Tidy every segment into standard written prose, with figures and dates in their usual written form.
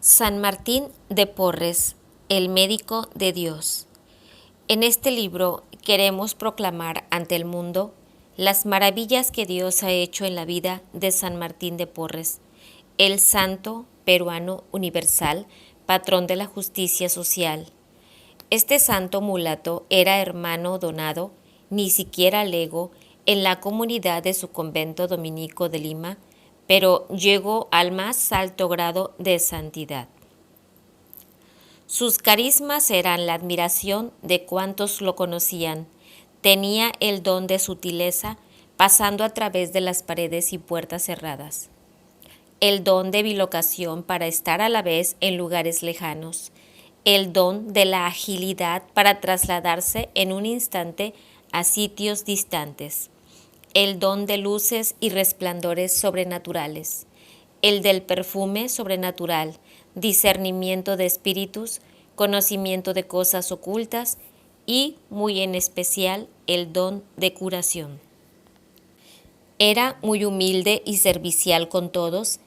San Martín de Porres, el médico de Dios. En este libro queremos proclamar ante el mundo las maravillas que Dios ha hecho en la vida de San Martín de Porres, el santo peruano universal, patrón de la justicia social. Este santo mulato era hermano donado, ni siquiera lego, en la comunidad de su convento dominico de Lima, pero llegó al más alto grado de santidad. Sus carismas eran la admiración de cuantos lo conocían. Tenía el don de sutileza, pasando a través de las paredes y puertas cerradas. El don de bilocación para estar a la vez en lugares lejanos. El don de la agilidad para trasladarse en un instante a sitios distantes. El don de luces y resplandores sobrenaturales. El del perfume sobrenatural, discernimiento de espíritus, conocimiento de cosas ocultas y, muy en especial, el don de curación. Era muy humilde y servicial con todos,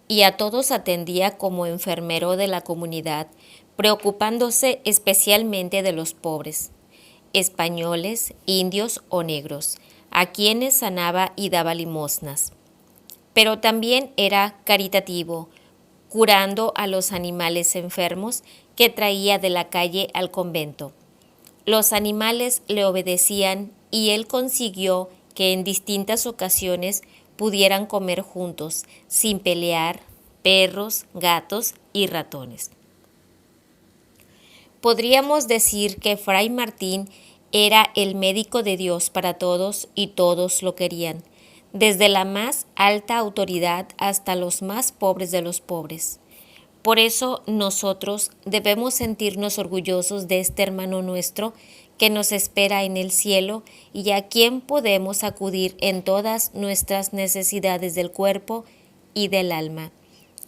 y a todos atendía como enfermero de la comunidad, preocupándose especialmente de los pobres, españoles, indios o negros, a quienes sanaba y daba limosnas. Pero también era caritativo, curando a los animales enfermos que traía de la calle al convento. Los animales le obedecían y él consiguió que en distintas ocasiones pudieran comer juntos, sin pelear, perros, gatos y ratones. Podríamos decir que Fray Martín era el médico de Dios para todos y todos lo querían, desde la más alta autoridad hasta los más pobres de los pobres. Por eso nosotros debemos sentirnos orgullosos de este hermano nuestro que nos espera en el cielo y a quien podemos acudir en todas nuestras necesidades del cuerpo y del alma,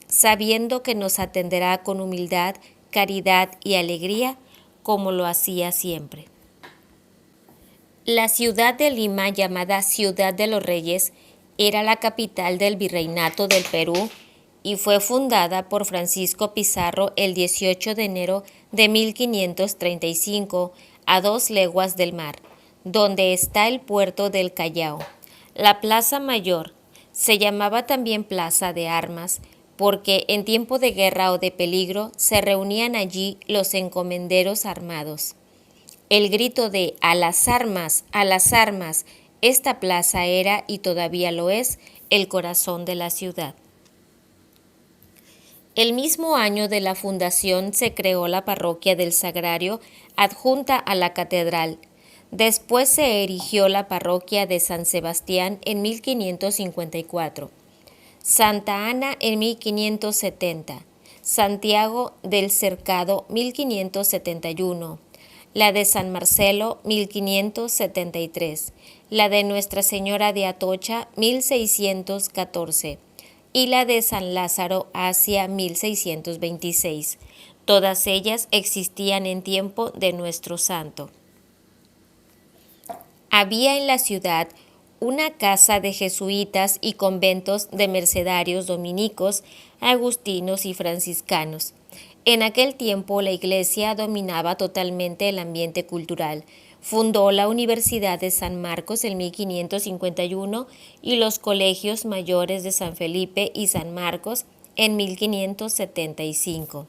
sabiendo que nos atenderá con humildad, caridad y alegría, como lo hacía siempre. La ciudad de Lima, llamada Ciudad de los Reyes, era la capital del Virreinato del Perú y fue fundada por Francisco Pizarro el 18 de enero de 1535, a 2 leguas del mar, donde está el puerto del Callao. La Plaza Mayor se llamaba también Plaza de Armas, porque en tiempo de guerra o de peligro se reunían allí los encomenderos armados. El grito de ¡a las armas! ¡A las armas! Esta plaza era, y todavía lo es, el corazón de la ciudad. El mismo año de la fundación se creó la parroquia del Sagrario, adjunta a la catedral. Después se erigió la parroquia de San Sebastián en 1554, Santa Ana en 1570, Santiago del Cercado 1571, la de San Marcelo 1573, la de Nuestra Señora de Atocha 1614 y la de San Lázaro hacia 1626. Todas ellas existían en tiempo de nuestro santo. Había en la ciudad una casa de jesuitas y conventos de mercedarios dominicos, agustinos y franciscanos. En aquel tiempo la Iglesia dominaba totalmente el ambiente cultural. Fundó la Universidad de San Marcos en 1551 y los colegios mayores de San Felipe y San Marcos en 1575.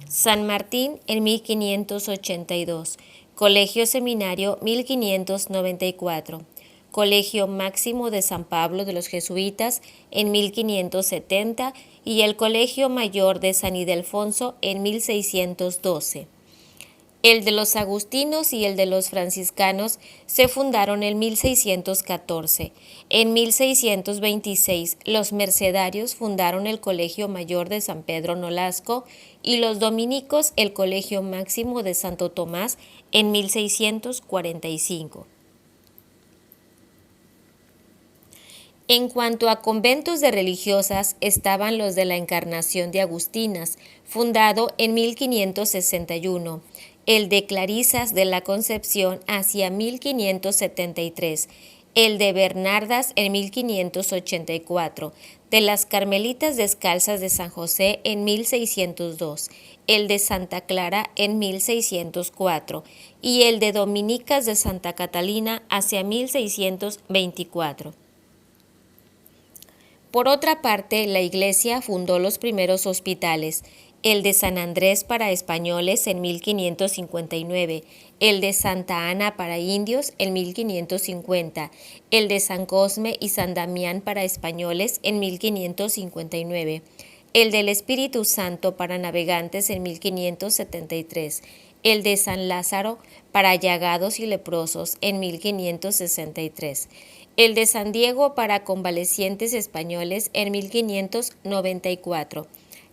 San Martín en 1582, Colegio Seminario 1594. Colegio Máximo de San Pablo de los Jesuitas en 1570 y el Colegio Mayor de San Ildefonso en 1612. El de los agustinos y el de los franciscanos se fundaron en 1614. En 1626 los mercedarios fundaron el Colegio Mayor de San Pedro Nolasco y los dominicos el Colegio Máximo de Santo Tomás en 1645. En cuanto a conventos de religiosas, estaban los de la Encarnación de Agustinas, fundado en 1561, el de Clarisas de la Concepción hacia 1573, el de Bernardas en 1584, de las Carmelitas Descalzas de San José en 1602, el de Santa Clara en 1604 y el de Dominicas de Santa Catalina hacia 1624. Por otra parte, la Iglesia fundó los primeros hospitales, el de San Andrés para españoles en 1559, el de Santa Ana para indios en 1550, el de San Cosme y San Damián para españoles en 1559, el del Espíritu Santo para navegantes en 1573, el de San Lázaro para llagados y leprosos en 1563, el de San Diego para convalecientes españoles en 1594,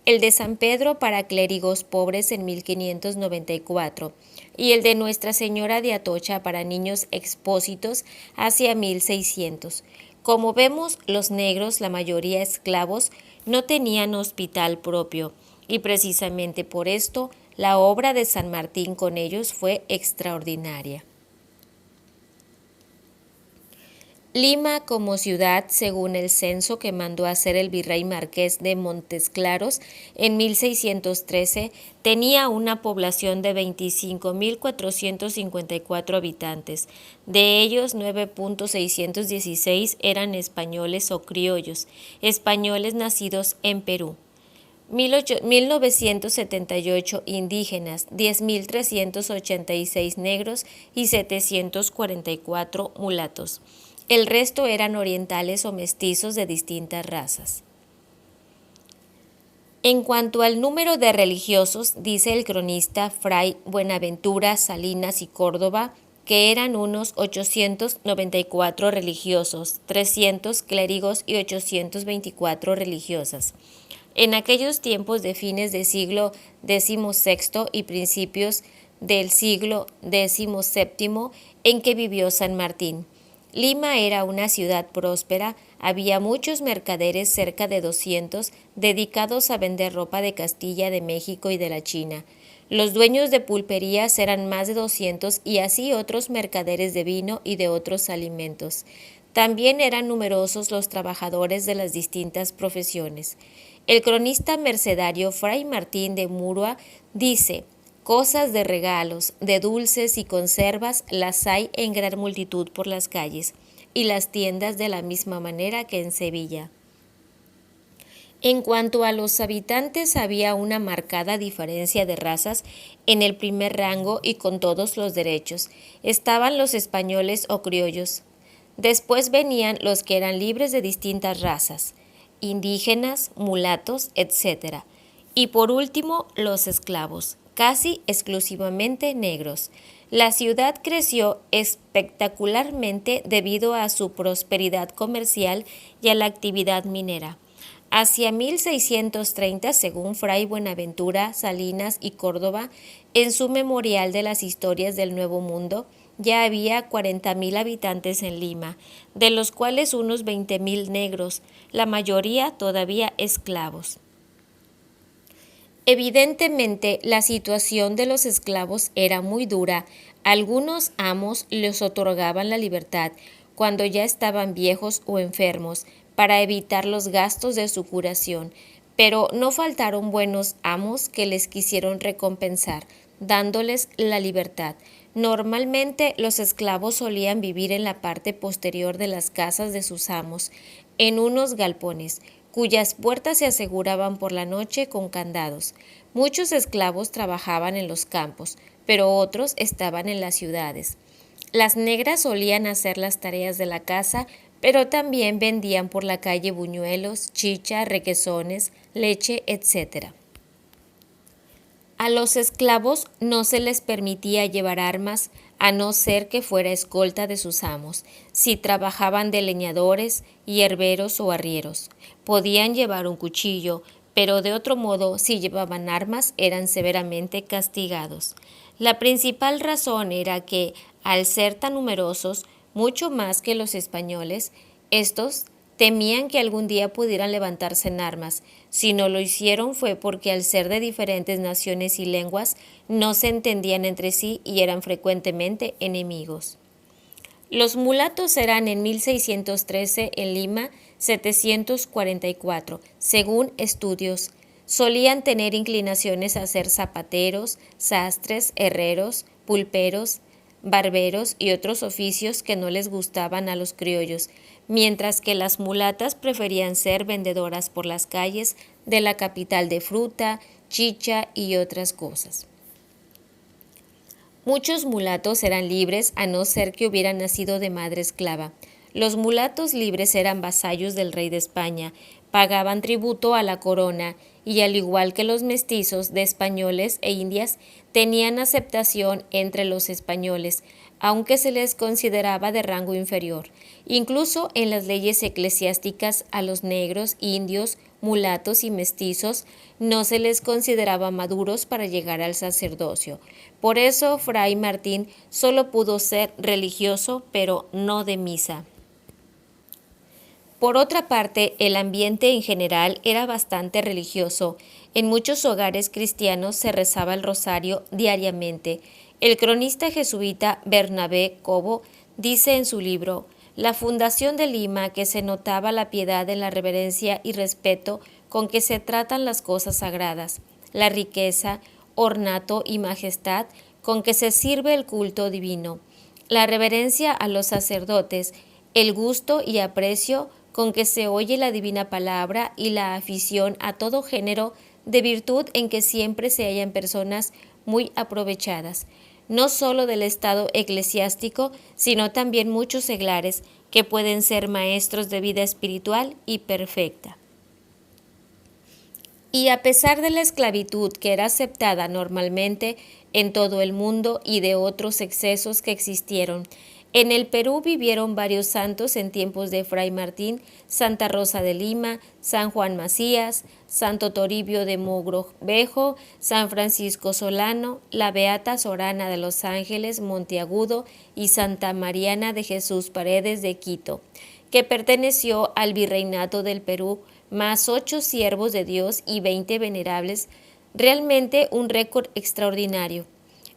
el de San Pedro para clérigos pobres en 1594 y el de Nuestra Señora de Atocha para niños expósitos hacia 1600. Como vemos, los negros, la mayoría esclavos, no tenían hospital propio y precisamente por esto la obra de San Martín con ellos fue extraordinaria. Lima como ciudad, según el censo que mandó hacer el virrey Marqués de Montesclaros en 1613, tenía una población de 25.454 habitantes. De ellos, 9.616 eran españoles o criollos, españoles nacidos en Perú. 1978 indígenas, 10.386 negros y 744 mulatos. El resto eran orientales o mestizos de distintas razas. En cuanto al número de religiosos, dice el cronista Fray Buenaventura Salinas y Córdoba, que eran unos 894 religiosos, 300 clérigos y 824 religiosas. En aquellos tiempos de fines del siglo XVI y principios del siglo XVII en que vivió San Martín. Lima era una ciudad próspera, había muchos mercaderes, cerca de 200, dedicados a vender ropa de Castilla, de México y de la China. Los dueños de pulperías eran más de 200 y así otros mercaderes de vino y de otros alimentos. También eran numerosos los trabajadores de las distintas profesiones. El cronista mercedario Fray Martín de Murua dice: cosas de regalos, de dulces y conservas las hay en gran multitud por las calles, y las tiendas de la misma manera que en Sevilla. En cuanto a los habitantes, había una marcada diferencia de razas en el primer rango y con todos los derechos. Estaban los españoles o criollos. Después venían los que eran libres de distintas razas, indígenas, mulatos, etc. Y por último, los esclavos, casi exclusivamente negros. La ciudad creció espectacularmente debido a su prosperidad comercial y a la actividad minera. Hacia 1630, según Fray Buenaventura Salinas y Córdoba, en su memorial de las historias del Nuevo Mundo, ya había 40.000 habitantes en Lima, de los cuales unos 20.000 negros, la mayoría todavía esclavos. Evidentemente, la situación de los esclavos era muy dura. Algunos amos les otorgaban la libertad cuando ya estaban viejos o enfermos para evitar los gastos de su curación, pero no faltaron buenos amos que les quisieron recompensar, dándoles la libertad. Normalmente los esclavos solían vivir en la parte posterior de las casas de sus amos, en unos galpones, cuyas puertas se aseguraban por la noche con candados. Muchos esclavos trabajaban en los campos, pero otros estaban en las ciudades. Las negras solían hacer las tareas de la casa, pero también vendían por la calle buñuelos, chicha, requesones, leche, etc. A los esclavos no se les permitía llevar armas, a no ser que fuera escolta de sus amos. Si trabajaban de leñadores, hierberos o arrieros, podían llevar un cuchillo, pero de otro modo, si llevaban armas, eran severamente castigados. La principal razón era que, al ser tan numerosos, mucho más que los españoles, estos temían que algún día pudieran levantarse en armas. Si no lo hicieron fue porque al ser de diferentes naciones y lenguas, no se entendían entre sí y eran frecuentemente enemigos. Los mulatos eran en 1613 en Lima 744, según estudios. Solían tener inclinaciones a ser zapateros, sastres, herreros, pulperos, barberos y otros oficios que no les gustaban a los criollos, mientras que las mulatas preferían ser vendedoras por las calles de la capital de fruta, chicha y otras cosas. Muchos mulatos eran libres a no ser que hubieran nacido de madre esclava. Los mulatos libres eran vasallos del rey de España, pagaban tributo a la corona y, al igual que los mestizos de españoles e indias, tenían aceptación entre los españoles, aunque se les consideraba de rango inferior. Incluso en las leyes eclesiásticas a los negros, indios, mulatos y mestizos no se les consideraba maduros para llegar al sacerdocio. Por eso Fray Martín solo pudo ser religioso, pero no de misa. Por otra parte, el ambiente en general era bastante religioso. En muchos hogares cristianos se rezaba el rosario diariamente. El cronista jesuita Bernabé Cobo dice en su libro La fundación de Lima que se notaba la piedad en la reverencia y respeto con que se tratan las cosas sagradas, la riqueza, ornato y majestad con que se sirve el culto divino, la reverencia a los sacerdotes, el gusto y aprecio con que se oye la divina palabra y la afición a todo género de virtud en que siempre se hallan personas muy aprovechadas, no sólo del estado eclesiástico, sino también muchos seglares que pueden ser maestros de vida espiritual y perfecta. Y a pesar de la esclavitud que era aceptada normalmente en todo el mundo y de otros excesos que existieron, en el Perú vivieron varios santos en tiempos de Fray Martín, Santa Rosa de Lima, San Juan Macías, Santo Toribio de Mogrovejo, San Francisco Solano, la Beata Sorana de Los Ángeles, Monteagudo y Santa Mariana de Jesús Paredes de Quito, que perteneció al Virreinato del Perú, más 8 siervos de Dios y 20 venerables, realmente un récord extraordinario.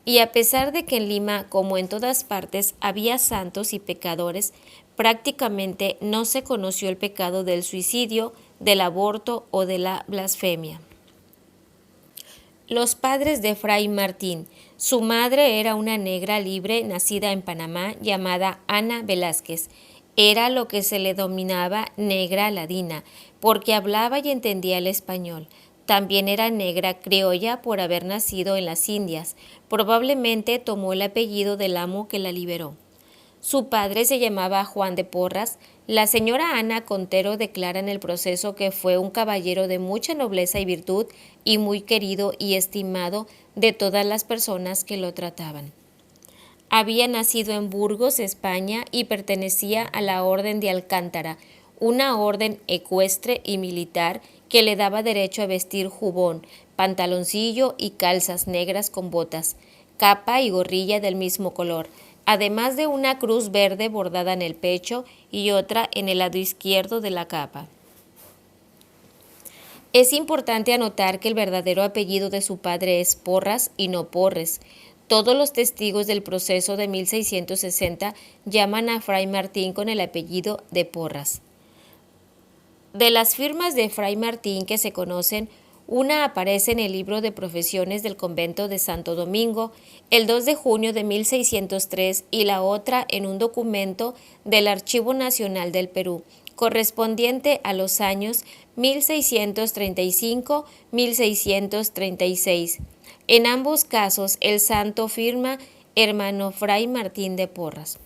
Y a pesar de que en Lima, como en todas partes, había santos y pecadores, prácticamente no se conoció el pecado del suicidio, del aborto o de la blasfemia. Los padres de Fray Martín. Su madre era una negra libre nacida en Panamá llamada Ana Velázquez. Era lo que se le denominaba negra ladina, porque hablaba y entendía el español. También era negra criolla por haber nacido en las Indias. Probablemente tomó el apellido del amo que la liberó. Su padre se llamaba Juan de Porras. La señora Ana Contero declara en el proceso que fue un caballero de mucha nobleza y virtud y muy querido y estimado de todas las personas que lo trataban. Había nacido en Burgos, España, y pertenecía a la Orden de Alcántara, una orden ecuestre y militar que le daba derecho a vestir jubón, pantaloncillo y calzas negras con botas, capa y gorrilla del mismo color, además de una cruz verde bordada en el pecho y otra en el lado izquierdo de la capa. Es importante anotar que el verdadero apellido de su padre es Porras y no Porres. Todos los testigos del proceso de 1660 llaman a Fray Martín con el apellido de Porras. De las firmas de Fray Martín que se conocen, una aparece en el libro de profesiones del convento de Santo Domingo el 2 de junio de 1603 y la otra en un documento del Archivo Nacional del Perú, correspondiente a los años 1635-1636. En ambos casos, el santo firma hermano Fray Martín de Porras.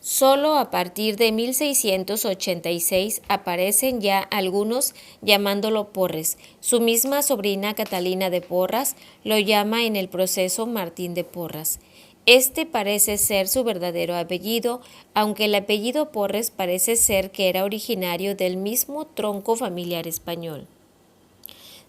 Solo a partir de 1686 aparecen ya algunos llamándolo Porres. Su misma sobrina Catalina de Porras lo llama en el proceso Martín de Porras. Este parece ser su verdadero apellido, aunque el apellido Porres parece ser que era originario del mismo tronco familiar español.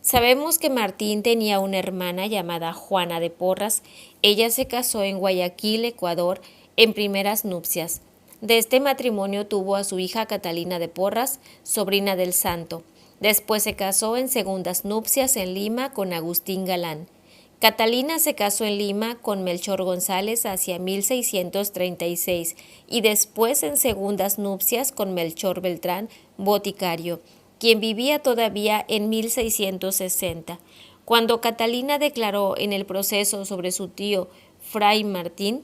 Sabemos que Martín tenía una hermana llamada Juana de Porras. Ella se casó en Guayaquil, Ecuador, en primeras nupcias. De este matrimonio tuvo a su hija Catalina de Porras, sobrina del santo. Después se casó en segundas nupcias en Lima con Agustín Galán. Catalina se casó en Lima con Melchor González hacia 1636 y después en segundas nupcias con Melchor Beltrán Boticario, quien vivía todavía en 1660. Cuando Catalina declaró en el proceso sobre su tío Fray Martín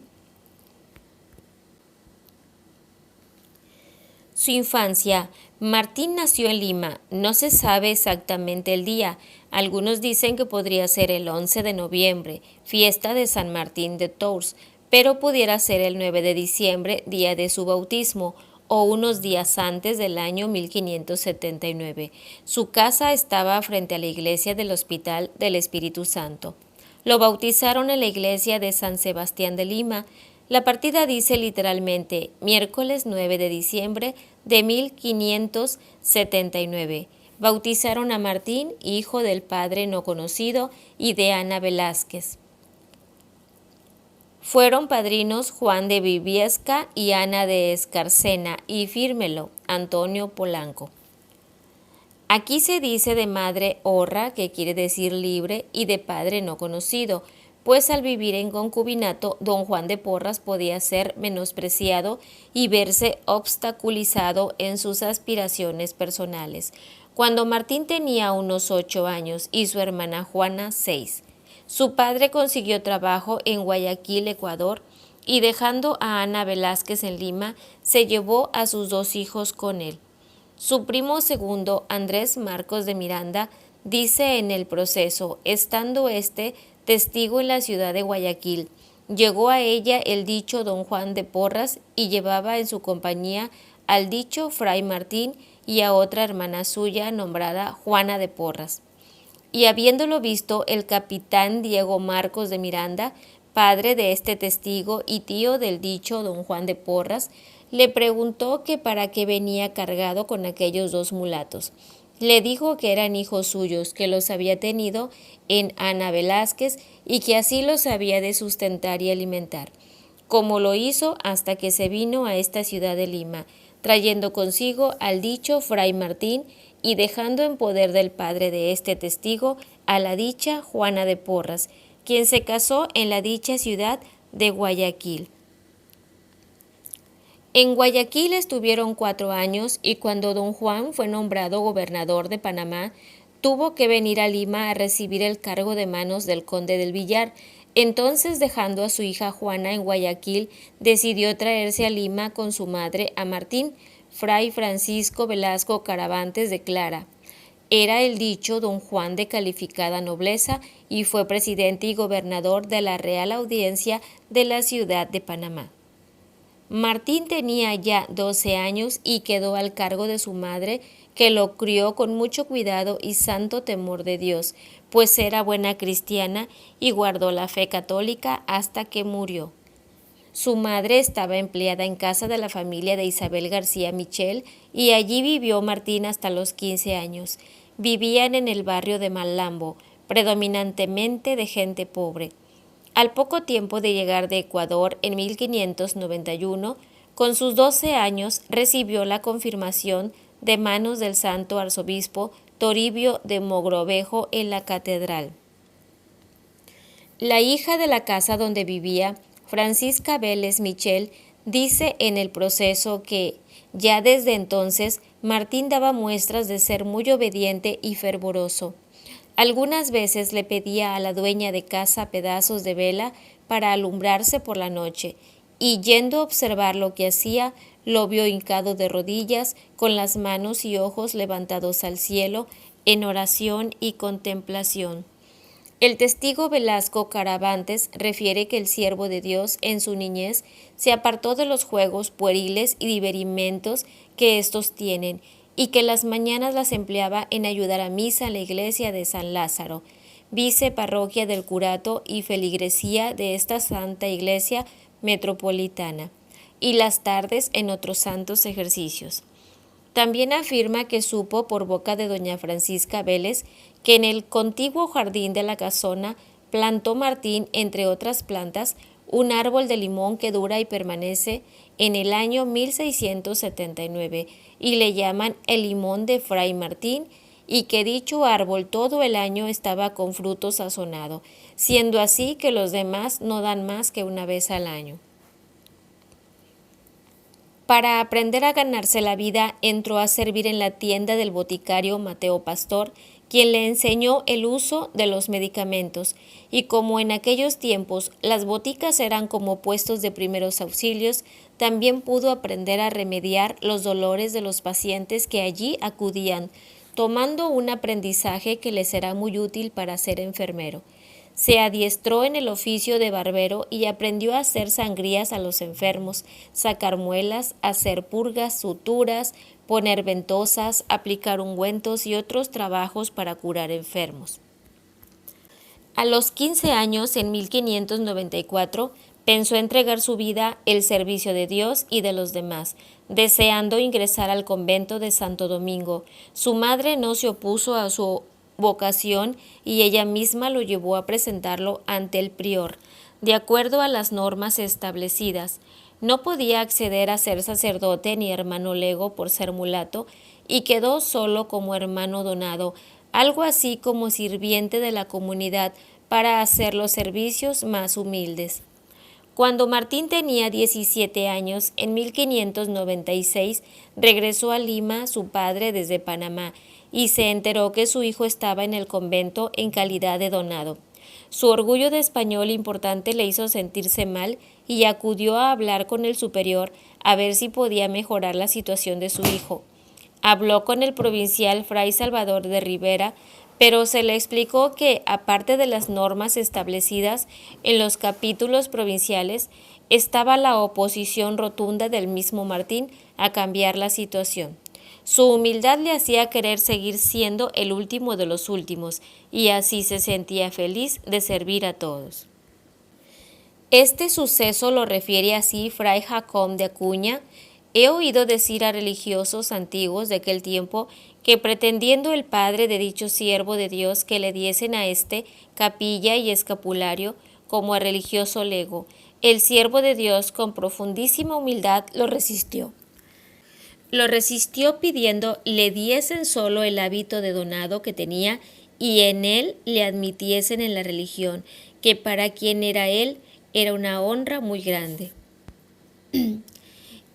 su infancia, Martín nació en Lima. No se sabe exactamente el día. Algunos dicen que podría ser el 11 de noviembre, fiesta de San Martín de Tours, pero pudiera ser el 9 de diciembre, día de su bautismo, o unos días antes del año 1579. Su casa estaba frente a la iglesia del Hospital del Espíritu Santo. Lo bautizaron en la iglesia de San Sebastián de Lima. La partida dice literalmente miércoles 9 de diciembre de 1579. Bautizaron a Martín, hijo del padre no conocido, y de Ana Velázquez. Fueron padrinos Juan de Viviesca y Ana de Escarcena, y fírmelo, Antonio Polanco. Aquí se dice de madre horra, que quiere decir libre, y de padre no conocido, pues al vivir en concubinato, don Juan de Porras podía ser menospreciado y verse obstaculizado en sus aspiraciones personales. Cuando Martín tenía unos 8 años y su hermana Juana 6, su padre consiguió trabajo en Guayaquil, Ecuador, y dejando a Ana Velázquez en Lima, se llevó a sus 2 hijos con él. Su primo segundo, Andrés Marcos de Miranda, dice en el proceso, estando testigo en la ciudad de Guayaquil, llegó a ella el dicho don Juan de Porras y llevaba en su compañía al dicho Fray Martín y a otra hermana suya nombrada Juana de Porras. Y habiéndolo visto el capitán Diego Marcos de Miranda, padre de este testigo y tío del dicho don Juan de Porras, le preguntó que para qué venía cargado con aquellos 2 mulatos. Le dijo que eran hijos suyos, que los había tenido en Ana Velázquez y que así los había de sustentar y alimentar, como lo hizo hasta que se vino a esta ciudad de Lima, trayendo consigo al dicho Fray Martín y dejando en poder del padre de este testigo a la dicha Juana de Porras, quien se casó en la dicha ciudad de Guayaquil. En Guayaquil estuvieron 4 años y cuando don Juan fue nombrado gobernador de Panamá, tuvo que venir a Lima a recibir el cargo de manos del conde del Villar. Entonces, dejando a su hija Juana en Guayaquil, decidió traerse a Lima con su madre a Martín, Fray Francisco Velasco Caravantes de Clara. Era el dicho don Juan de calificada nobleza y fue presidente y gobernador de la Real Audiencia de la ciudad de Panamá. Martín tenía ya 12 años y quedó al cargo de su madre, que lo crió con mucho cuidado y santo temor de Dios, pues era buena cristiana y guardó la fe católica hasta que murió. Su madre estaba empleada en casa de la familia de Isabel García Michel y allí vivió Martín hasta los 15 años. Vivían en el barrio de Malambo, predominantemente de gente pobre. Al poco tiempo de llegar de Ecuador en 1591, con sus 12 años recibió la confirmación de manos del santo arzobispo Toribio de Mogrovejo en la catedral. La hija de la casa donde vivía, Francisca Vélez Michel, dice en el proceso que ya desde entonces Martín daba muestras de ser muy obediente y fervoroso. Algunas veces le pedía a la dueña de casa pedazos de vela para alumbrarse por la noche, y yendo a observar lo que hacía, lo vio hincado de rodillas, con las manos y ojos levantados al cielo, en oración y contemplación. El testigo Velasco Caravantes refiere que el siervo de Dios en su niñez se apartó de los juegos pueriles y divertimentos que éstos tienen, y que las mañanas las empleaba en ayudar a misa en la iglesia de San Lázaro, viceparroquia del curato y feligresía de esta santa iglesia metropolitana, y las tardes en otros santos ejercicios. También afirma que supo por boca de doña Francisca Vélez que en el contiguo jardín de la casona plantó Martín, entre otras plantas, un árbol de limón que dura y permanece en el año 1679 y le llaman el limón de Fray Martín, y que dicho árbol todo el año estaba con fruto sazonado, siendo así que los demás no dan más que una vez al año. Para aprender a ganarse la vida, entró a servir en la tienda del boticario Mateo Pastor, quien le enseñó el uso de los medicamentos, y como en aquellos tiempos las boticas eran como puestos de primeros auxilios, también pudo aprender a remediar los dolores de los pacientes que allí acudían, tomando un aprendizaje que le será muy útil para ser enfermero. Se adiestró en el oficio de barbero y aprendió a hacer sangrías a los enfermos, sacar muelas, hacer purgas, suturas, poner ventosas, aplicar ungüentos y otros trabajos para curar enfermos. A los 15 años, en 1594, pensó entregar su vida al servicio de Dios y de los demás, deseando ingresar al convento de Santo Domingo. Su madre no se opuso a su vocación y ella misma lo llevó a presentarlo ante el prior. De acuerdo a las normas establecidas, no podía acceder a ser sacerdote ni hermano lego por ser mulato y quedó solo como hermano donado, algo así como sirviente de la comunidad para hacer los servicios más humildes. Cuando Martín tenía 17 años, en 1596, regresó a Lima su padre desde Panamá y se enteró que su hijo estaba en el convento en calidad de donado. Su orgullo de español importante le hizo sentirse mal y acudió a hablar con el superior a ver si podía mejorar la situación de su hijo. Habló con el provincial Fray Salvador de Rivera, pero se le explicó que, aparte de las normas establecidas en los capítulos provinciales, estaba la oposición rotunda del mismo Martín a cambiar la situación. Su humildad le hacía querer seguir siendo el último de los últimos, y así se sentía feliz de servir a todos. Este suceso lo refiere así Fray Jacón de Acuña. He oído decir a religiosos antiguos de aquel tiempo que pretendiendo el padre de dicho siervo de Dios que le diesen a éste capilla y escapulario como a religioso lego, el siervo de Dios con profundísima humildad lo resistió. Lo resistió pidiendo le diesen solo el hábito de donado que tenía y en él le admitiesen en la religión, que para quien era él era una honra muy grande.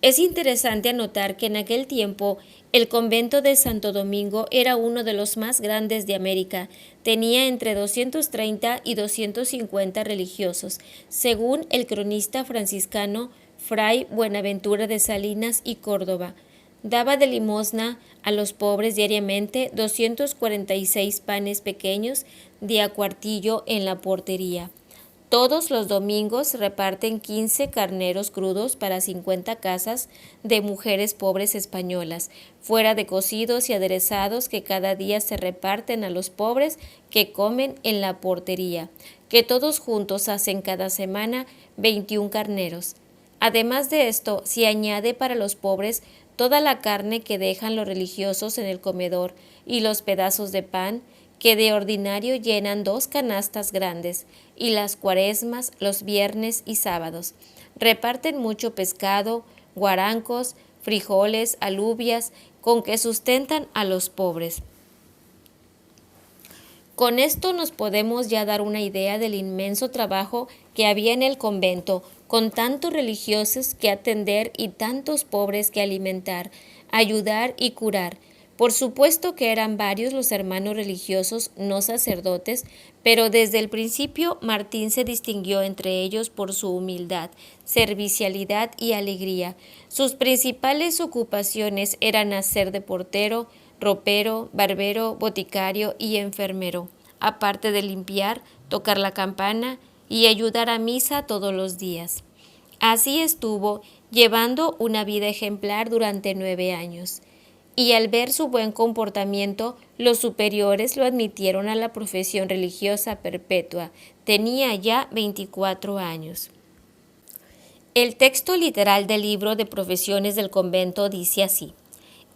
Es interesante anotar que en aquel tiempo el convento de Santo Domingo era uno de los más grandes de América. Tenía entre 230 y 250 religiosos, según el cronista franciscano Fray Buenaventura de Salinas y Córdoba. Daba de limosna a los pobres diariamente 246 panes pequeños de a cuartillo en la portería. Todos los domingos reparten 15 carneros crudos para 50 casas de mujeres pobres españolas, fuera de cocidos y aderezados que cada día se reparten a los pobres que comen en la portería, que todos juntos hacen cada semana 21 carneros. Además de esto, se añade para los pobres toda la carne que dejan los religiosos en el comedor y los pedazos de pan, que de ordinario llenan 2 canastas grandes, y las cuaresmas, los viernes y sábados. Reparten mucho pescado, guarancos, frijoles, alubias, con que sustentan a los pobres. Con esto nos podemos ya dar una idea del inmenso trabajo que había en el convento, con tantos religiosos que atender y tantos pobres que alimentar, ayudar y curar. Por supuesto que eran varios los hermanos religiosos no sacerdotes, pero desde el principio Martín se distinguió entre ellos por su humildad, servicialidad y alegría. Sus principales ocupaciones eran hacer de portero, ropero, barbero, boticario y enfermero, aparte de limpiar, tocar la campana y ayudar a misa todos los días. Así estuvo, llevando una vida ejemplar durante 9 años. Y al ver su buen comportamiento, los superiores lo admitieron a la profesión religiosa perpetua. Tenía ya 24 años. El texto literal del libro de profesiones del convento dice así: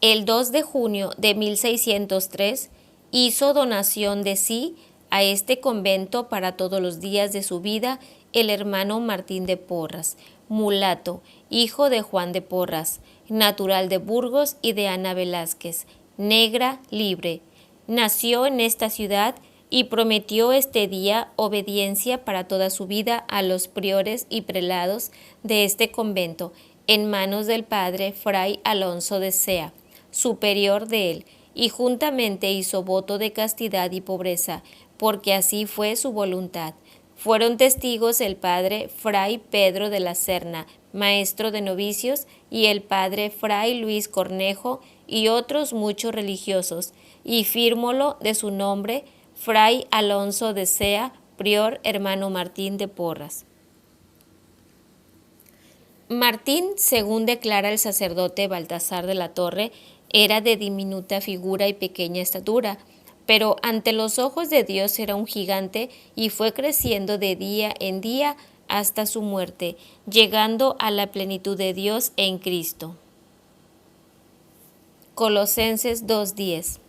el 2 de junio de 1603 hizo donación de sí a este convento para todos los días de su vida el hermano Martín de Porras, mulato, hijo de Juan de Porras, natural de Burgos y de Ana Velázquez, negra, libre, nació en esta ciudad y prometió este día obediencia para toda su vida a los priores y prelados de este convento, en manos del padre Fray Alonso de Sea, superior de él, y juntamente hizo voto de castidad y pobreza, porque así fue su voluntad. Fueron testigos el padre Fray Pedro de la Serna, maestro de novicios, y el padre Fray Luis Cornejo, y otros muchos religiosos, y fírmolo de su nombre, Fray Alonso de Sea, prior hermano Martín de Porras. Martín, según declara el sacerdote Baltasar de la Torre, era de diminuta figura y pequeña estatura, pero ante los ojos de Dios era un gigante y fue creciendo de día en día hasta su muerte, llegando a la plenitud de Dios en Cristo. Colosenses 2:10.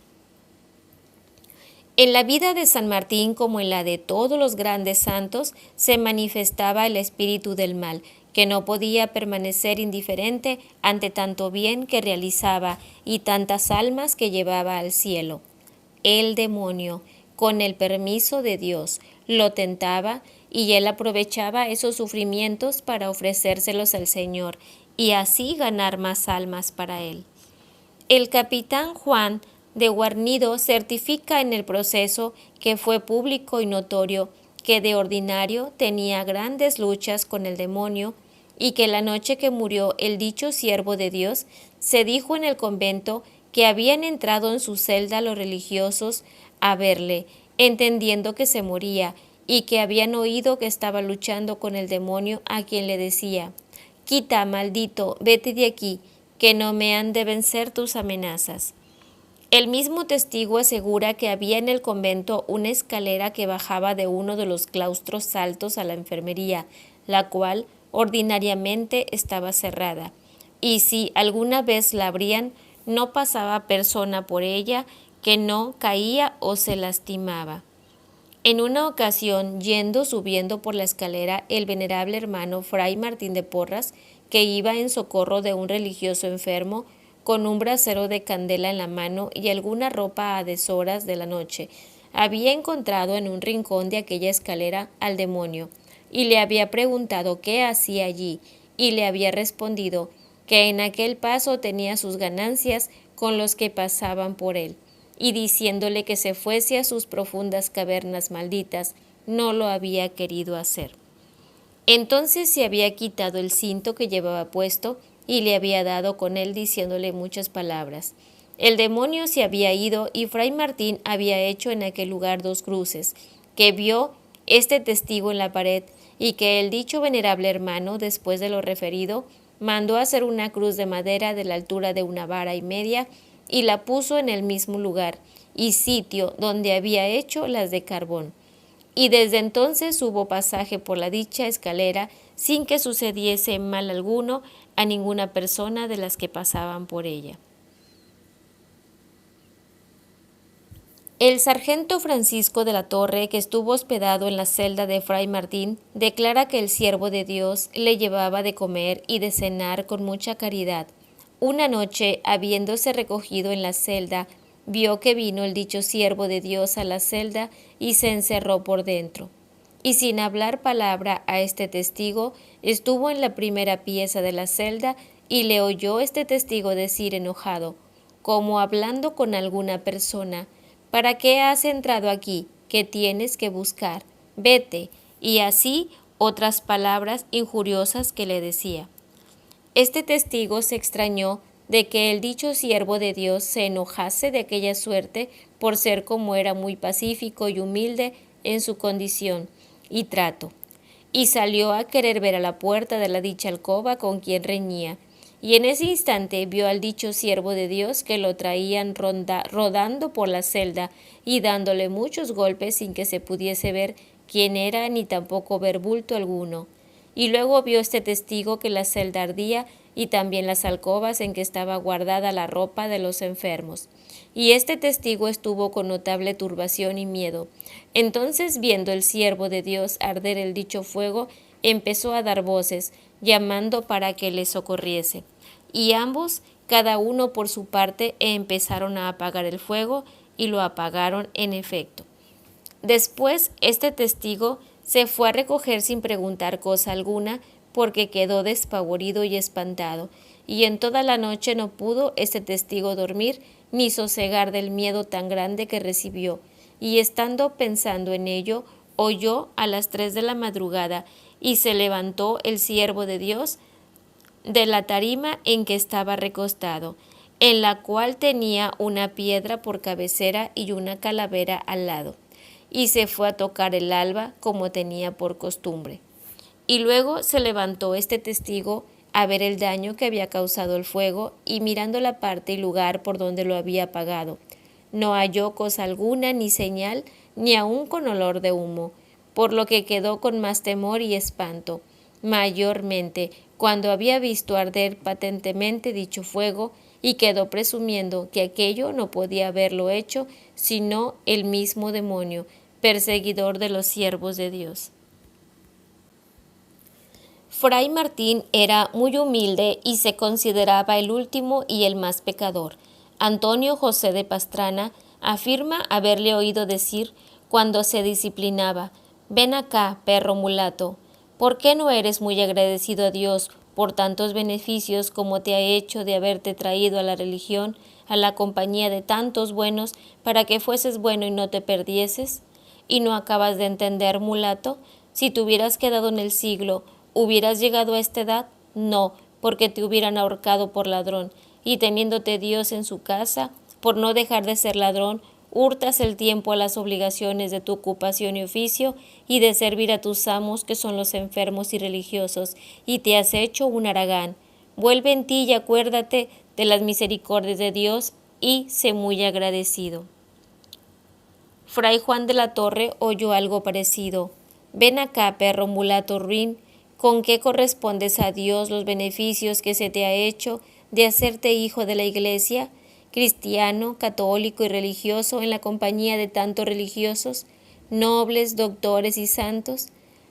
En la vida de San Martín, como en la de todos los grandes santos, se manifestaba el espíritu del mal, que no podía permanecer indiferente ante tanto bien que realizaba y tantas almas que llevaba al cielo. El demonio, con el permiso de Dios, lo tentaba y él aprovechaba esos sufrimientos para ofrecérselos al Señor y así ganar más almas para él. El capitán Juan de Guarnido certifica en el proceso, que fue público y notorio, que de ordinario tenía grandes luchas con el demonio y que la noche que murió el dicho siervo de Dios, se dijo en el convento que habían entrado en su celda los religiosos a verle, entendiendo que se moría, y que habían oído que estaba luchando con el demonio, a quien le decía: «Quita, maldito, vete de aquí, que no me han de vencer tus amenazas». El mismo testigo asegura que había en el convento una escalera que bajaba de uno de los claustros altos a la enfermería, la cual ordinariamente estaba cerrada, y si alguna vez la abrían, no pasaba persona por ella que no caía o se lastimaba. En una ocasión, subiendo por la escalera, el venerable hermano Fray Martín de Porras, que iba en socorro de un religioso enfermo, con un brasero de candela en la mano y alguna ropa a deshoras de la noche, había encontrado en un rincón de aquella escalera al demonio, y le había preguntado qué hacía allí, y le había respondido que en aquel paso tenía sus ganancias con los que pasaban por él, y diciéndole que se fuese a sus profundas cavernas malditas, no lo había querido hacer. Entonces se había quitado el cinto que llevaba puesto y le había dado con él diciéndole muchas palabras. El demonio se había ido y Fray Martín había hecho en aquel lugar 2 cruces, que vio este testigo en la pared, y que el dicho venerable hermano, después de lo referido, mandó hacer una cruz de madera de la altura de 1,5 varas y la puso en el mismo lugar y sitio donde había hecho las de carbón. Y desde entonces hubo pasaje por la dicha escalera sin que sucediese mal alguno a ninguna persona de las que pasaban por ella. El sargento Francisco de la Torre, que estuvo hospedado en la celda de Fray Martín, declara que el siervo de Dios le llevaba de comer y de cenar con mucha caridad. Una noche, habiéndose recogido en la celda, vio que vino el dicho siervo de Dios a la celda y se encerró por dentro. Y sin hablar palabra a este testigo, estuvo en la primera pieza de la celda y le oyó este testigo decir enojado, como hablando con alguna persona: «¿Para qué has entrado aquí? ¿Qué tienes que buscar? Vete», y así otras palabras injuriosas que le decía. Este testigo se extrañó de que el dicho siervo de Dios se enojase de aquella suerte, por ser como era muy pacífico y humilde en su condición y trato, y salió a querer ver a la puerta de la dicha alcoba con quien reñía, y en ese instante vio al dicho siervo de Dios que lo traían rodando por la celda y dándole muchos golpes sin que se pudiese ver quién era ni tampoco ver bulto alguno. Y luego vio este testigo que la celda ardía y también las alcobas en que estaba guardada la ropa de los enfermos. Y este testigo estuvo con notable turbación y miedo. Entonces, viendo el siervo de Dios arder el dicho fuego, empezó a dar voces, llamando para que le socorriese. Y ambos, cada uno por su parte, empezaron a apagar el fuego, y lo apagaron en efecto. Después este testigo se fue a recoger sin preguntar cosa alguna, porque quedó despavorido y espantado, y en toda la noche no pudo este testigo dormir ni sosegar del miedo tan grande que recibió, y estando pensando en ello, oyó a las 3 de la madrugada, y se levantó el siervo de Dios de la tarima en que estaba recostado, en la cual tenía una piedra por cabecera y una calavera al lado, y se fue a tocar el alba como tenía por costumbre. Y luego se levantó este testigo a ver el daño que había causado el fuego, y mirando la parte y lugar por donde lo había apagado, no halló cosa alguna, ni señal, ni aun con olor de humo, por lo que quedó con más temor y espanto, mayormente cuando había visto arder patentemente dicho fuego, y quedó presumiendo que aquello no podía haberlo hecho sino el mismo demonio, perseguidor de los siervos de Dios. Fray Martín era muy humilde y se consideraba el último y el más pecador. Antonio José de Pastrana afirma haberle oído decir, cuando se disciplinaba: «Ven acá, perro mulato, ¿por qué no eres muy agradecido a Dios por tantos beneficios como te ha hecho de haberte traído a la religión, a la compañía de tantos buenos, para que fueses bueno y no te perdieses? ¿Y no acabas de entender, mulato? Si te hubieras quedado en el siglo, ¿hubieras llegado a esta edad? No, porque te hubieran ahorcado por ladrón, y teniéndote Dios en su casa, por no dejar de ser ladrón, hurtas el tiempo a las obligaciones de tu ocupación y oficio, y de servir a tus amos, que son los enfermos y religiosos, y te has hecho un haragán. Vuelve en ti y acuérdate de las misericordias de Dios, y sé muy agradecido». Fray Juan de la Torre oyó algo parecido. «Ven acá, perro mulato ruin, ¿con qué correspondes a Dios los beneficios que se te ha hecho de hacerte hijo de la Iglesia, cristiano, católico y religioso en la compañía de tantos religiosos, nobles, doctores y santos?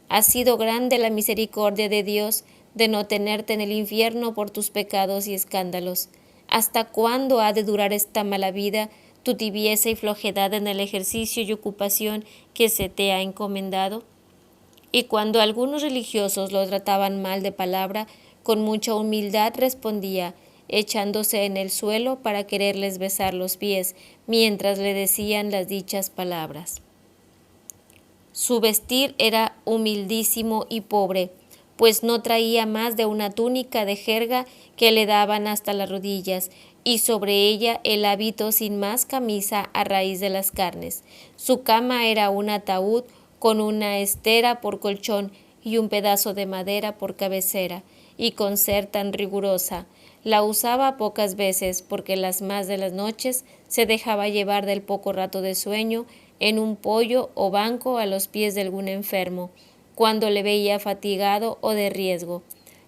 Ha sido grande la misericordia de Dios de no tenerte en el infierno por tus pecados y escándalos. ¿Hasta cuándo ha de durar esta mala vida, tu tibieza y flojedad en el ejercicio y ocupación que se te ha encomendado?» Y cuando algunos religiosos lo trataban mal de palabra, con mucha humildad respondía, echándose en el suelo para quererles besar los pies, mientras le decían las dichas palabras. Su vestir era humildísimo y pobre, pues no traía más de una túnica de jerga que le daban hasta las rodillas, y sobre ella el hábito sin más camisa a raíz de las carnes. Su cama era un ataúd con una estera por colchón y un pedazo de madera por cabecera, y con ser tan rigurosa, la usaba pocas veces, porque las más de las noches se dejaba llevar del poco rato de sueño en un poyo o banco a los pies de algún enfermo, cuando le veía fatigado o de riesgo.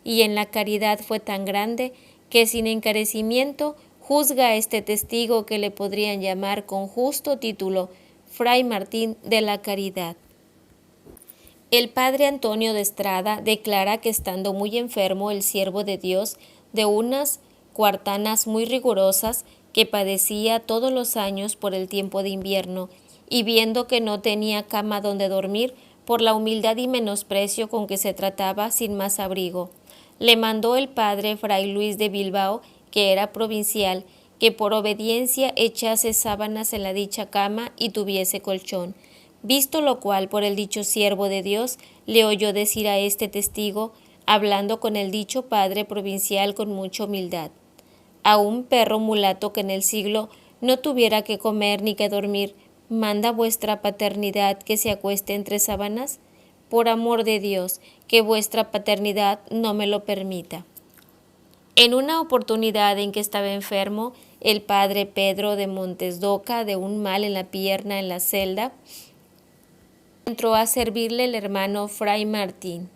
Y en la caridad fue tan grande que sin encarecimiento juzga a este testigo que le podrían llamar con justo título Fray Martín de la Caridad. El padre Antonio de Estrada declara que estando muy enfermo el siervo de Dios de unas cuartanas muy rigurosas que padecía todos los años por el tiempo de invierno, y viendo que no tenía cama donde dormir por la humildad y menosprecio con que se trataba sin más abrigo, le mandó el padre Fray Luis de Bilbao, que era provincial, que por obediencia echase sábanas en la dicha cama y tuviese colchón. Visto lo cual por el dicho siervo de Dios le oyó decir a este testigo, hablando con el dicho padre provincial con mucha humildad: «A un perro mulato que en el siglo no tuviera que comer ni que dormir, ¿manda vuestra paternidad que se acueste entre sábanas? Por amor de Dios, que vuestra paternidad no me lo permita». En una oportunidad en que estaba enfermo, el padre Pedro de Montes d'Oca, de un mal en la pierna en la celda, entró a servirle el hermano Fray Martín,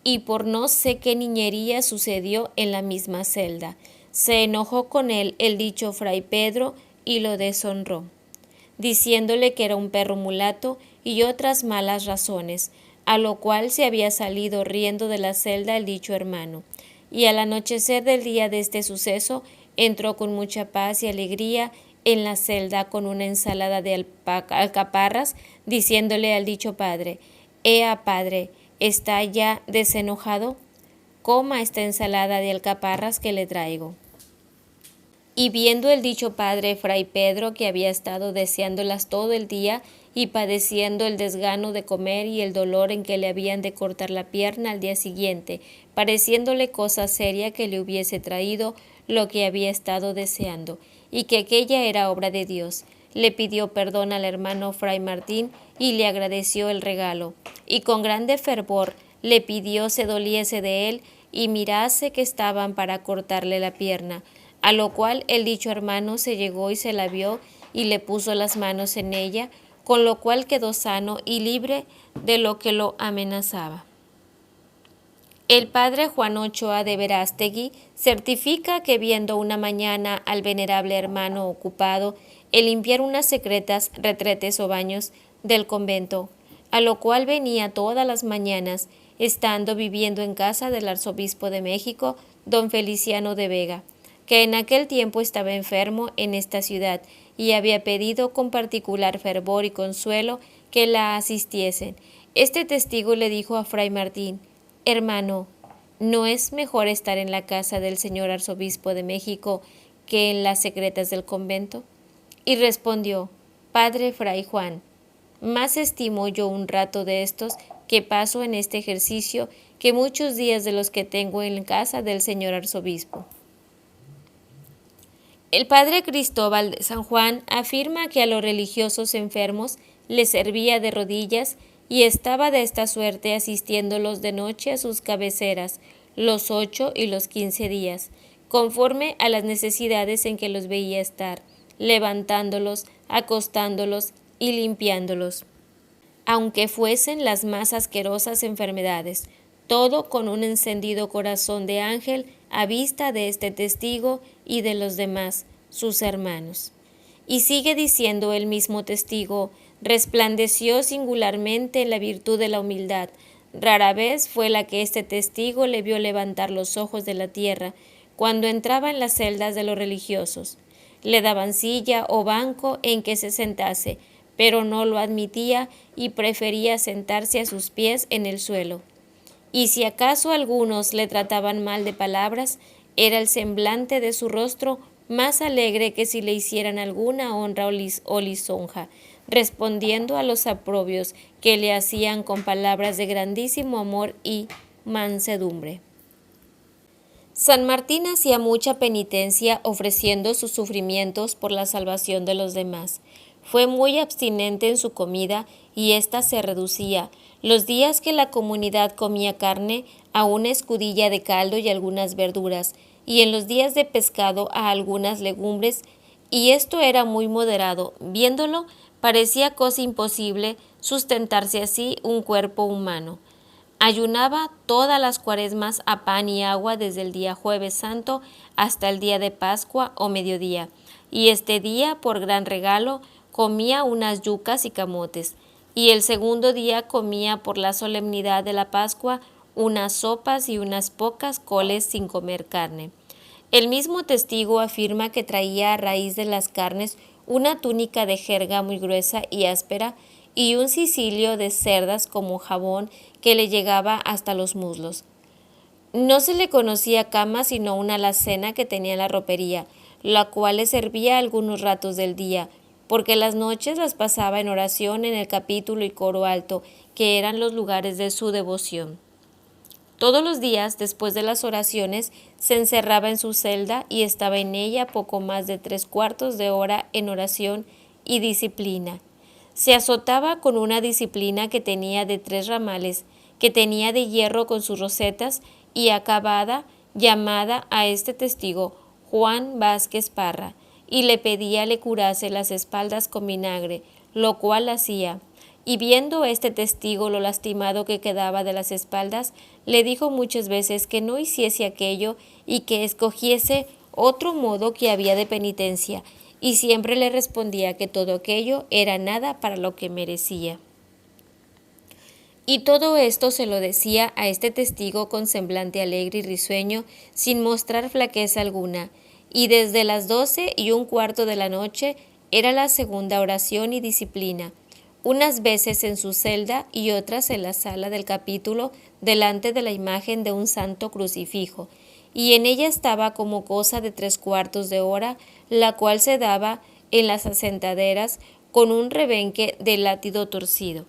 y por no sé qué niñería sucedió en la misma celda, se enojó con él el dicho Fray Pedro y lo deshonró, diciéndole que era un perro mulato y otras malas razones, a lo cual se había salido riendo de la celda el dicho hermano, y al anochecer del día de este suceso entró con mucha paz y alegría en la celda con una ensalada de alcaparras, diciéndole al dicho padre: «Ea, padre, ¿está ya desenojado? Coma esta ensalada de alcaparras que le traigo». Y viendo el dicho padre Fray Pedro, que había estado deseándolas todo el día y padeciendo el desgano de comer y el dolor en que le habían de cortar la pierna al día siguiente, pareciéndole cosa seria que le hubiese traído lo que había estado deseando, y que aquella era obra de Dios, le pidió perdón al hermano Fray Martín y le agradeció el regalo, y con grande fervor le pidió se doliese de él y mirase que estaban para cortarle la pierna, a lo cual el dicho hermano se llegó y se la vio y le puso las manos en ella, con lo cual quedó sano y libre de lo que lo amenazaba. El padre Juan Ochoa de Verástegui certifica que viendo una mañana al venerable hermano ocupado en limpiar unas secretas retretes o baños del convento, a lo cual venía todas las mañanas, estando viviendo en casa del arzobispo de México, don Feliciano de Vega, que en aquel tiempo estaba enfermo en esta ciudad y había pedido con particular fervor y consuelo que la asistiesen. Este testigo le dijo a Fray Martín: «Hermano, ¿no es mejor estar en la casa del señor arzobispo de México que en las secretas del convento?» Y respondió: «Padre Fray Juan, más estimo yo un rato de estos que paso en este ejercicio que muchos días de los que tengo en casa del señor arzobispo». El padre Cristóbal de San Juan afirma que a los religiosos enfermos les servía de rodillas y estaba de esta suerte asistiéndolos de noche a sus cabeceras los 8 y los 15 días, conforme a las necesidades en que los veía estar, levantándolos, acostándolos y limpiándolos, aunque fuesen las más asquerosas enfermedades, todo con un encendido corazón de ángel a vista de este testigo y de los demás, sus hermanos. Y sigue diciendo el mismo testigo: resplandeció singularmente en la virtud de la humildad. Rara vez fue la que este testigo le vio levantar los ojos de la tierra cuando entraba en las celdas de los religiosos. Le daban silla o banco en que se sentase, pero no lo admitía y prefería sentarse a sus pies en el suelo. Y si acaso algunos le trataban mal de palabras, era el semblante de su rostro más alegre que si le hicieran alguna honra o lisonja, respondiendo a los aprobios que le hacían con palabras de grandísimo amor y mansedumbre. San Martín hacía mucha penitencia ofreciendo sus sufrimientos por la salvación de los demás. Fue muy abstinente en su comida y ésta se reducía, los días que la comunidad comía carne, a una escudilla de caldo y algunas verduras, y en los días de pescado a algunas legumbres, y esto era muy moderado. Viéndolo, parecía cosa imposible sustentarse así un cuerpo humano. Ayunaba todas las cuaresmas a pan y agua desde el día Jueves Santo hasta el día de Pascua o mediodía, y este día, por gran regalo, comía unas yucas y camotes, y el segundo día comía por la solemnidad de la Pascua unas sopas y unas pocas coles sin comer carne. El mismo testigo afirma que traía a raíz de las carnes una túnica de jerga muy gruesa y áspera y un cicilio de cerdas como jabón que le llegaba hasta los muslos. No se le conocía cama sino una alacena que tenía en la ropería, la cual le servía algunos ratos del día, porque las noches las pasaba en oración en el capítulo y coro alto, que eran los lugares de su devoción. Todos los días, después de las oraciones, se encerraba en su celda y estaba en ella poco más de 3/4 de hora en oración y disciplina. Se azotaba con una disciplina que tenía de 3 ramales, que tenía de hierro con sus rosetas y acabada, llamada a este testigo Juan Vázquez Parra, y le pedía le curase las espaldas con vinagre, lo cual hacía. Y viendo este testigo lo lastimado que quedaba de las espaldas, le dijo muchas veces que no hiciese aquello y que escogiese otro modo que había de penitencia, y siempre le respondía que todo aquello era nada para lo que merecía. Y todo esto se lo decía a este testigo con semblante alegre y risueño, sin mostrar flaqueza alguna, y desde las 12:15 de la noche era la segunda oración y disciplina, unas veces en su celda y otras en la sala del capítulo delante de la imagen de un santo crucifijo, y en ella estaba como cosa de 3/4 de hora, la cual se daba en las asentaderas con un rebenque de látigo torcido.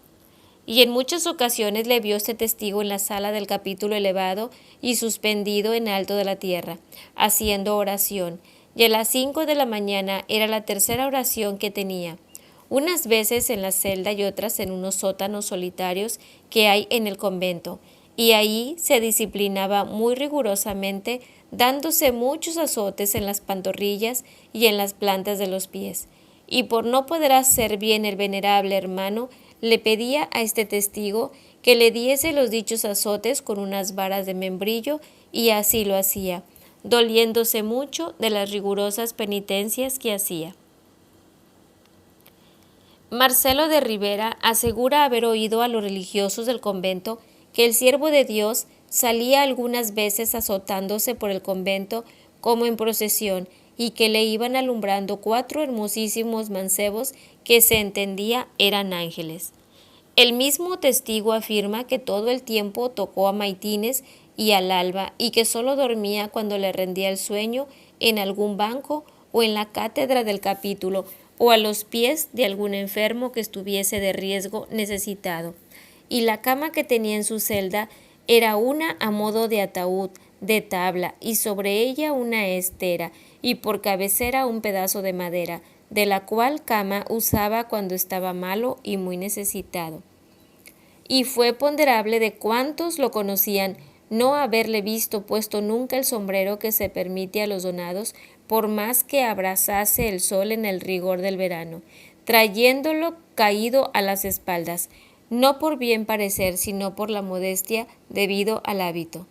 Y en muchas ocasiones le vio este testigo en la sala del capítulo elevado y suspendido en alto de la tierra, haciendo oración, y a las 5 de la mañana era la tercera oración que tenía, unas veces en la celda y otras en unos sótanos solitarios que hay en el convento, y ahí se disciplinaba muy rigurosamente, dándose muchos azotes en las pantorrillas y en las plantas de los pies. Y por no poder hacer bien el venerable hermano, le pedía a este testigo que le diese los dichos azotes con unas varas de membrillo, y así lo hacía, doliéndose mucho de las rigurosas penitencias que hacía. Marcelo de Rivera asegura haber oído a los religiosos del convento que el siervo de Dios salía algunas veces azotándose por el convento como en procesión, y que le iban alumbrando 4 hermosísimos mancebos que se entendía eran ángeles. El mismo testigo afirma que todo el tiempo tocó a maitines y al alba, y que solo dormía cuando le rendía el sueño en algún banco o en la cátedra del capítulo, o a los pies de algún enfermo que estuviese de riesgo necesitado. Y la cama que tenía en su celda era una a modo de ataúd, de tabla, y sobre ella una estera, y por cabecera un pedazo de madera, de la cual cama usaba cuando estaba malo y muy necesitado. Y fue ponderable de cuantos lo conocían no haberle visto puesto nunca el sombrero que se permite a los donados, por más que abrazase el sol en el rigor del verano, trayéndolo caído a las espaldas, no por bien parecer, sino por la modestia debido al hábito.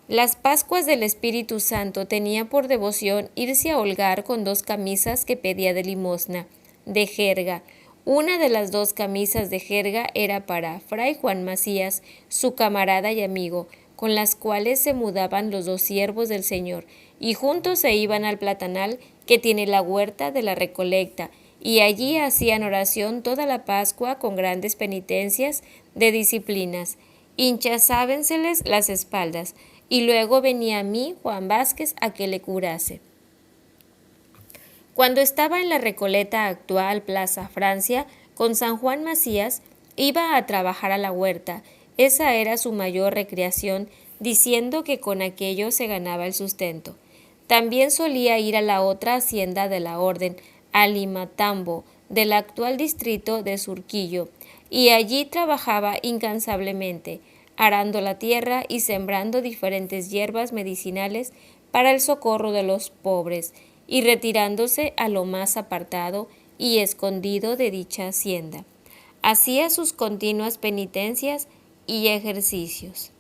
Las Pascuas del Espíritu Santo tenía por devoción irse a holgar con 2 camisas que pedía de limosna, de jerga. Una de las 2 camisas de jerga era para Fray Juan Macías, su camarada y amigo, con las cuales se mudaban los 2 siervos del Señor, y juntos se iban al platanal que tiene la huerta de la Recolecta, y allí hacían oración toda la Pascua con grandes penitencias de disciplinas. Hinchazábenseles las espaldas, y luego venía a mí, Juan Vázquez, a que le curase. Cuando estaba en la Recoleta actual Plaza Francia, con San Juan Macías, iba a trabajar a la huerta. Esa era su mayor recreación, diciendo que con aquello se ganaba el sustento. También solía ir a la otra hacienda de la orden, a Limatambo, del actual distrito de Surquillo, y allí trabajaba incansablemente, arando la tierra y sembrando diferentes hierbas medicinales para el socorro de los pobres, y retirándose a lo más apartado y escondido de dicha hacienda. Hacía sus continuas penitencias y ejercicios.